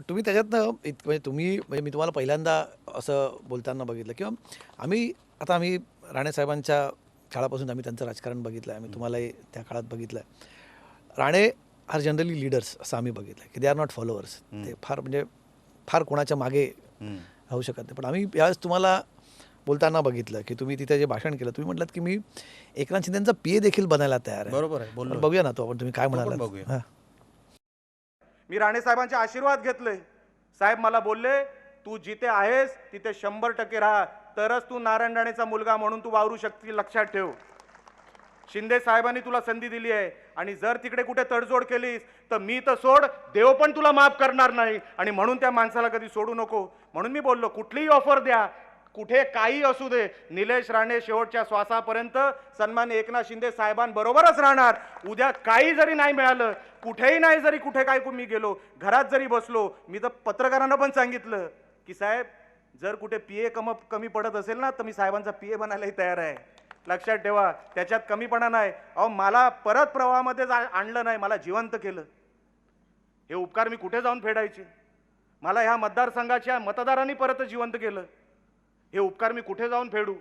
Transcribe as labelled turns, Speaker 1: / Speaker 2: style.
Speaker 1: तुम्ही त्याच्यातनं म्हणजे तुम्ही म्हणजे मी तुम्हाला पहिल्यांदा असं बोलताना बघितलं किंवा आम्ही राणे साहेबांच्या काळापासून आम्ही त्यांचं राजकारण बघितलं आहे. आम्ही तुम्हालाही त्या काळात बघितलं आहे. राणे आर जनरली लीडर्स असं आम्ही बघितलं आहे की दे आर नॉट फॉलोअर्स. ते फार कोणाच्या मागे राहू शकत नाही. पण आम्ही यावेळेस तुम्हाला बोलताना बघितलं की तुम्ही तिथे जे भाषण केलं तुम्ही म्हटलात की मी एकनाथ शिंदेंचा पीए देखील बनायला तयार आहे.
Speaker 2: बरोबर आहे, बोललो.
Speaker 1: तर बघूया ना तो आपण तुम्ही काय
Speaker 2: तो पण
Speaker 1: म्हणालात.
Speaker 2: बघूया.
Speaker 1: हां.
Speaker 3: मी राणे साहेबांचे आशीर्वाद घेतले. साहेब मला बोलले, तू जिथे आहेस तिथे 100% राहा, तरच तू नारायण राणेचा मुलगा म्हणून तू वावरू शकतील, लक्षात ठेव. शिंदे साहेबांनी तुला संधी दिली आहे आणि जर तिकडे कुठे तडजोड केलीस तर मी तर सोड, देव पण तुला माफ करणार नाही. आणि म्हणून त्या माणसाला कधी सोडू नको. म्हणून मी बोललो, कुठलीही ऑफर द्या, कुठे काही असू दे, निलेश राणे शेवटच्या श्वासापर्यंत सन्मान्य एकनाथ शिंदे साहेबांबरोबरच राहणार. उद्या काही जरी नाही मिळालं, कुठेही नाही, जरी कुठे काय मी गेलो, घरात जरी बसलो, मी तर पत्रकारांना पण सांगितलं की साहेब जर कुठे पीए कमी पडत असेल ना तर मी साहेबांचा पीए बनायलाही तयार आहे. लक्षात ठेवा, त्याच्यात कमीपणा नाही. अहो, मला परत प्रवाहामध्ये आणलं नाही, मला जिवंत केलं. हे उपकार मी कुठे जाऊन फेडायचे? मला ह्या मतदारसंघाच्या मतदारांनी परत जिवंत केलं. हे उपकार मी कुठे जाऊन फेडू?